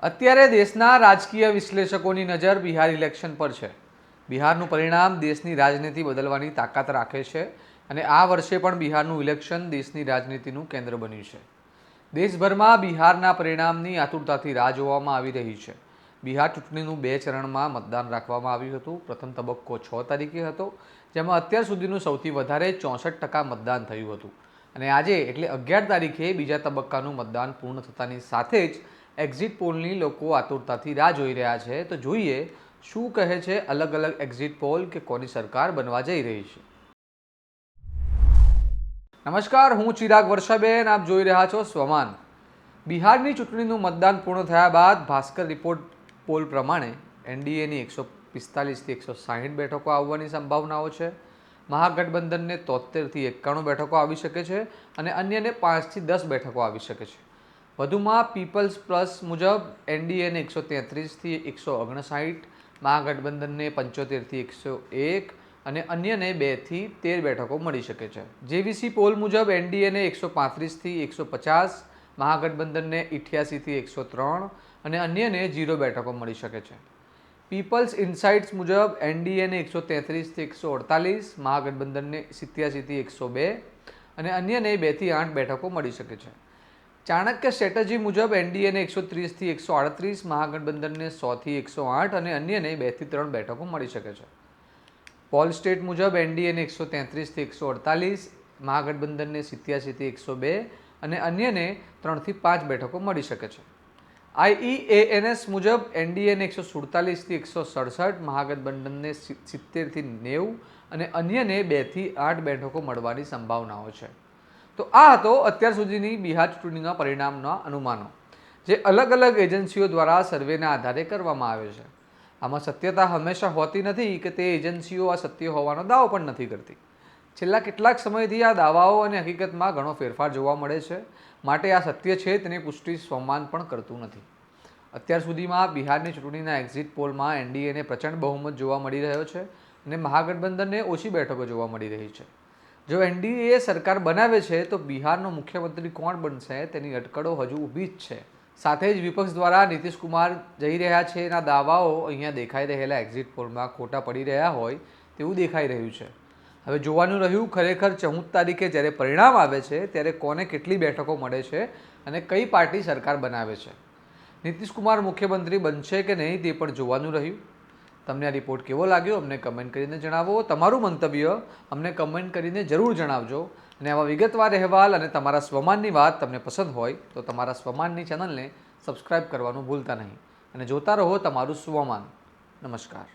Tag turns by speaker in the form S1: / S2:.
S1: અત્યારે દેશના રાજકીય વિશ્લેષકોની નજર બિહાર ઇલેક્શન પર છે। બિહારનું પરિણામ દેશની રાજનીતિ બદલવાની તાકાત રાખે છે અને આ વર્ષે પણ બિહારનું ઇલેક્શન દેશની રાજનીતિનું કેન્દ્ર બન્યું છે। દેશભરમાં બિહારના પરિણામની આતુરતાથી રાહ જોવામાં આવી રહી છે। બિહાર ચૂંટણીનું 2 ચરણમાં મતદાન રાખવામાં આવ્યું હતું। પ્રથમ તબક્કો 6 તારીખે હતો, જેમાં અત્યાર સુધીનું સૌથી વધારે 64% મતદાન થયું હતું અને આજે એટલે 11 તારીખે બીજા તબક્કાનું મતદાન પૂર્ણ થતાની સાથે જ એક્ઝિટ પોલની લોકો આતુરતાથી રાહ જોઈ રહ્યા છે। તો જોઈએ શું કહે છે અલગ અલગ એક્ઝિટ પોલ કે કોની સરકાર બનવા જઈ રહી છે। નમસ્કાર, હું ચિરાગ વર્ષાબેન, આપ જોઈ રહ્યા છો સ્વમાન। બિહારની ચૂંટણીનું મતદાન પૂર્ણ થયા બાદ ભાસ્કર રિપોર્ટ પોલ પ્રમાણે એનડીએની 145થી 160 બેઠકો આવવાની સંભાવનાઓ છે। મહાગઠબંધનને 73થી 91 બેઠકો આવી શકે છે અને અન્યને 5થી 10 બેઠકો આવી શકે છે। વધુમાં પીપલ્સ પ્લસ મુજબ એનડીએને 133થી 159, મહાગઠબંધનને 75થી 101 અને અન્યને 2થી 13 બેઠકો મળી શકે છે। જેવીસી પોલ મુજબ એનડીએને 135થી 150, મહાગઠબંધનને 88થી 103 અને અન્યને 0 બેઠકો મળી શકે છે। પીપલ્સ ઇનસાઇટ્સ મુજબ એનડીએને 133થી 148, મહાગઠબંધનને 87થી 102 અને અન્યને 2થી 8 બેઠકો મળી શકે છે। ચાણક્ય સ્ટ્રેટેજી મુજબ એનડીએને 130થી 138, મહાગઠબંધનને 100થી 108 અને અન્યને 2થી 3 બેઠકો મળી શકે છે। પોલ સ્ટેટ મુજબ એનડીએને 133થી 148, મહાગઠબંધનને 87થી 102 અને અન્યને 3થી 5 બેઠકો મળી શકે છે। આઈઈએએનએસ મુજબ એનડીએને 147થી 167, મહાગઠબંધનને 70થી 90 અને અન્યને 2થી 8 બેઠકો મળવાની સંભાવનાઓ છે। તો આ હતો અત્યાર સુધીની બિહાર ચૂંટણીના પરિણામના અનુમાનો, જે અલગ અલગ એજન્સીઓ દ્વારા સર્વેના આધારે કરવામાં આવે છે। આમાં સત્યતા હંમેશા હોતી નથી કે તે એજન્સીઓ આ સત્ય હોવાનો દાવો પણ નથી કરતી। છેલ્લા કેટલાક સમયથી આ દાવાઓ અને હકીકતમાં ઘણો ફેરફાર જોવા મળે છે, માટે આ સત્ય છે તેની પુષ્ટિ સ્વમાન પણ કરતું નથી। અત્યાર સુધીમાં બિહારની ચૂંટણીના એક્ઝિટ પોલમાં એનડીએને પ્રચંડ બહુમત જોવા મળી રહ્યો છે અને મહાગઠબંધનને ઓછી બેઠકો જોવા મળી રહી છે। જો એનડીએ સરકાર બનાવે છે તો બિહારનો મુખ્યમંત્રી કોણ બનશે તેની અટકળો હજુ ઊભી જ છે। સાથે જ વિપક્ષ દ્વારા નીતિશ કુમાર જઈ રહ્યા છે એના દાવાઓ અહીંયા દેખાઈ રહેલા એક્ઝિટ પોલમાં ખોટા પડી રહ્યા હોય તેવું દેખાઈ રહ્યું છે। હવે જોવાનું રહ્યું ખરેખર 14 તારીખે જ્યારે પરિણામ આવે છે ત્યારે કોને કેટલી બેઠકો મળે છે અને કઈ પાર્ટી સરકાર બનાવે છે। નીતિશ કુમાર મુખ્યમંત્રી બનશે કે નહીં તે પણ જોવાનું રહ્યું। તમને આ રિપોર્ટ કેવો લાગ્યો અમને કમેન્ટ કરીને જણાવો। તમારું મંતવ્ય અમને કમેન્ટ કરીને જરૂર જણાવજો અને આવા વિગતવાર અહેવાલ અને તમારા સ્વમાનની વાત તમને પસંદ હોય તો તમારા સ્વમાનની ચેનલને સબસ્ક્રાઇબ કરવાનું ભૂલતા નહીં અને જોતા રહો તમારું સ્વમાન। નમસ્કાર।